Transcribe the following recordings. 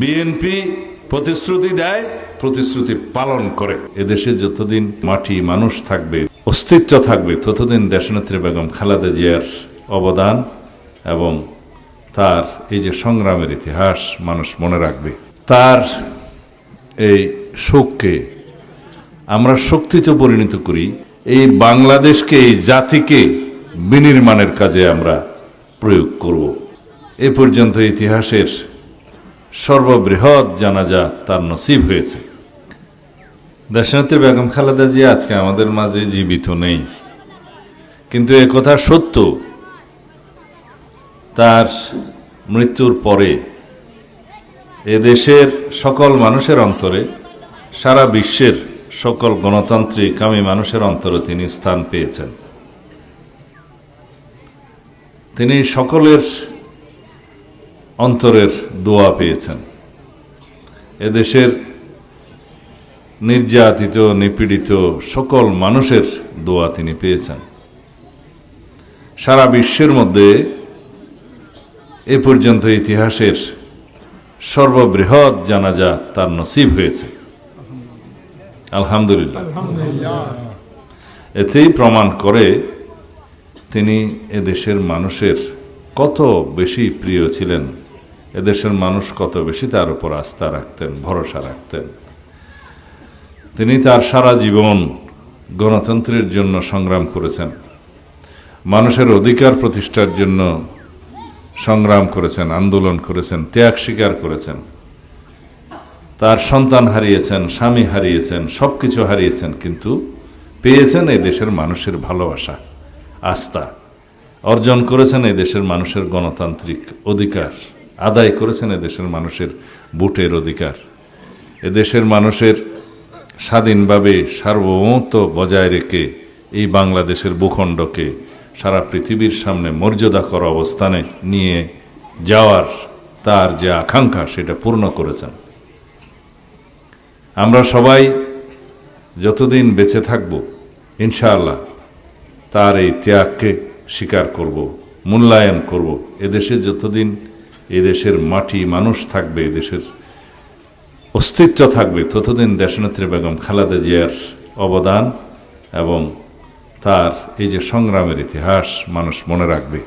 BNP প্রতিশ্রুতি দেয়, প্রতিশ্রুতি পালন করে। এদেশে যতদিন মাটি মানুষ থাকবে, অস্তিত্ব থাকবে, ততদিন দেশনেত্রী বেগম খালেদা জিয়ার অবদান এবং তার এই যে সংগ্রামের ইতিহাস মানুষ মনে রাখবে। তার এই শোককে আমরা শক্তিতে পরিণত করি, এই বাংলাদেশকে, এই জাতিকে বিনির্মাণের কাজে আমরা প্রয়োগ করব। এ পর্যন্ত ইতিহাসের সর্ববৃহৎ জানাজা তার নসিব হয়েছে। দেশনেত্রী বেগম খালেদা জিয়া আজকে আমাদের মাঝে জীবিত নেই, কিন্তু একথা সত্য, তার মৃত্যুর পরে এদেশের সকল মানুষের অন্তরে, সারা বিশ্বের সকল গণতান্ত্রিক কামী মানুষের অন্তরে তিনি স্থান পেয়েছেন। তিনি সকলের অন্তরের দোয়া পেয়েছেন। এদেশের নির্যাতিত, নিপীড়িত সকল মানুষের দোয়া তিনি পেয়েছেন। সারা বিশ্বের মধ্যে এ পর্যন্ত ইতিহাসের সর্ববৃহৎ জানাজা তার নসিব হয়েছে। আলহামদুলিল্লাহ। এতেই প্রমাণ করে তিনি এদেশের মানুষের কত বেশি প্রিয় ছিলেন, এদেশের মানুষ কত বেশি তার উপর আস্থা রাখতেন, ভরসা রাখতেন। তিনি তার সারা জীবন গণতন্ত্রের জন্য সংগ্রাম করেছেন, মানুষের অধিকার প্রতিষ্ঠার জন্য সংগ্রাম করেছেন, আন্দোলন করেছেন, ত্যাগ স্বীকার করেছেন। তার সন্তান হারিয়েছেন, স্বামী হারিয়েছেন, সবকিছু হারিয়েছেন, কিন্তু পেয়েছেন এই দেশের মানুষের ভালোবাসা, আস্থা। অর্জন করেছেন এই দেশের মানুষের গণতান্ত্রিক অধিকার, আদায় করেছেন এদেশের মানুষের ভোটের অধিকার, এদেশের মানুষের স্বাধীনভাবে সার্বভৌমত্ব বজায় রেখে এই বাংলাদেশের ভূখণ্ডকে সারা পৃথিবীর সামনে মর্যাদাকর অবস্থানে নিয়ে যাওয়ার তার যে আকাঙ্ক্ষা, সেটা পূর্ণ করেছেন। আমরা সবাই যতদিন বেঁচে থাকব, ইনশাআল্লাহ তার এই ত্যাগকে স্বীকার করব, মূল্যায়ন করব। এদেশে যতদিন এদেশের মাটি মানুষ থাকবে, এদেশের অস্তিত্ব থাকবে, ততদিন দেশনেত্রী বেগম খালেদা জিয়ার অবদান এবং তার এই যে সংগ্রামের ইতিহাস মানুষ মনে রাখবে।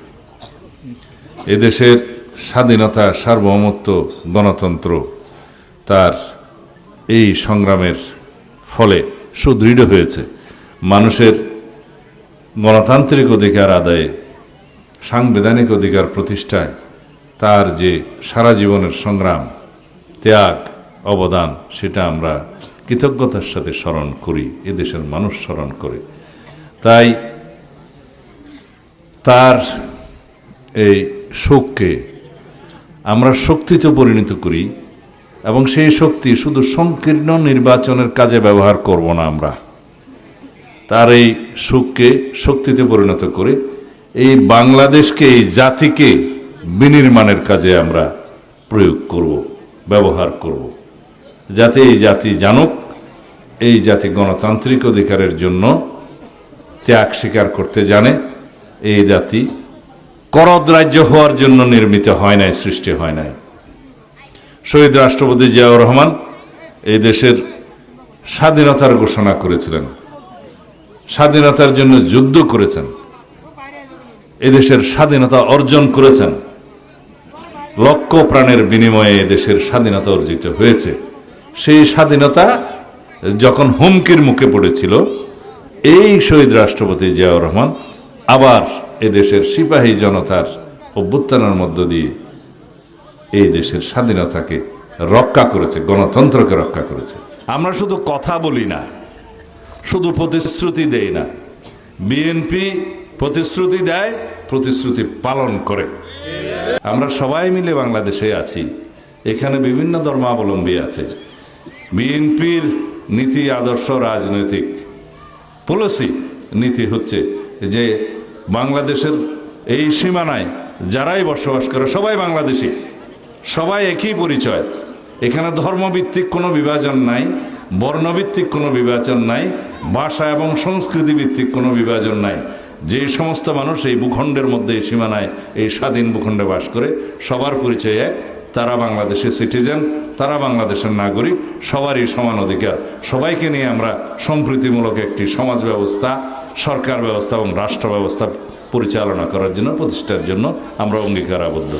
এদেশের স্বাধীনতা, সার্বভৌমত্ব, গণতন্ত্র তার এই সংগ্রামের ফলে সুদৃঢ় হয়েছে। মানুষের গণতান্ত্রিক অধিকার আদায়ে, সাংবিধানিক অধিকার প্রতিষ্ঠায় তার যে সারা জীবনের সংগ্রাম, ত্যাগ, অবদান, সেটা আমরা কৃতজ্ঞতার সাথে স্মরণ করি, এদেশের মানুষ স্মরণ করে। তাই তার এই শোককে আমরা শক্তিতে পরিণত করি এবং সেই শক্তি শুধু সংকীর্ণ নির্বাচনের কাজে ব্যবহার করব না। আমরা তার এই শোককে শক্তিতে পরিণত করে এই বাংলাদেশকে, এই জাতিকে বিনির্মাণের কাজে আমরা প্রয়োগ করব, ব্যবহার করব, যাতে এই জাতি জানুক এই জাতি গণতান্ত্রিক অধিকারের জন্য ত্যাগ স্বীকার করতে জানে। এই জাতি করদ রাজ্য হওয়ার জন্য নির্মিত হয় নাই, সৃষ্টি হয় নাই। শহীদ রাষ্ট্রপতি জিয়াউর রহমান এই দেশের স্বাধীনতার ঘোষণা করেছিলেন, স্বাধীনতার জন্য যুদ্ধ করেছেন, এদেশের স্বাধীনতা অর্জন করেছেন। লক্ষ প্রাণের বিনিময়ে এদেশের স্বাধীনতা অর্জিত হয়েছে। সেই স্বাধীনতা যখন হুমকির মুখে পড়েছিল, এই শহীদ রাষ্ট্রপতি জিয়াউর রহমান আবার এদেশের সিপাহী জনতার অভ্যুত্থানের মধ্য দিয়ে এই দেশের স্বাধীনতাকে রক্ষা করেছে, গণতন্ত্রকে রক্ষা করেছে। আমরা শুধু কথা বলি না, শুধু প্রতিশ্রুতি দেই না। বিএনপি প্রতিশ্রুতি দেয়, প্রতিশ্রুতি পালন করে। আমরা সবাই মিলে বাংলাদেশে আছি, এখানে বিভিন্ন ধর্মাবলম্বী আছে। বিএনপির নীতি, আদর্শ, রাজনৈতিক পলিসি, নীতি হচ্ছে যে বাংলাদেশের এই সীমানায় যারাই বসবাস করে সবাই বাংলাদেশি, সবাই একই পরিচয়। এখানে ধর্মভিত্তিক কোনো বিভাজন নাই, বর্ণভিত্তিক কোনো বিভাজন নাই, ভাষা এবং সংস্কৃতি ভিত্তিক কোনো বিভাজন নাই। যে সমস্ত মানুষ এই ভূখণ্ডের মধ্যে, এই সীমানায়, এই স্বাধীন ভূখণ্ডে বাস করে, সবার পরিচয় এক, তারা বাংলাদেশের সিটিজেন, তারা বাংলাদেশের নাগরিক, সবারই সমান অধিকার। সবাইকে নিয়ে আমরা সম্প্রীতিমূলক একটি সমাজ ব্যবস্থা, সরকার ব্যবস্থা এবং রাষ্ট্র ব্যবস্থা পরিচালনা করার জন্য, প্রতিষ্ঠার জন্য আমরা অঙ্গীকারাবদ্ধ।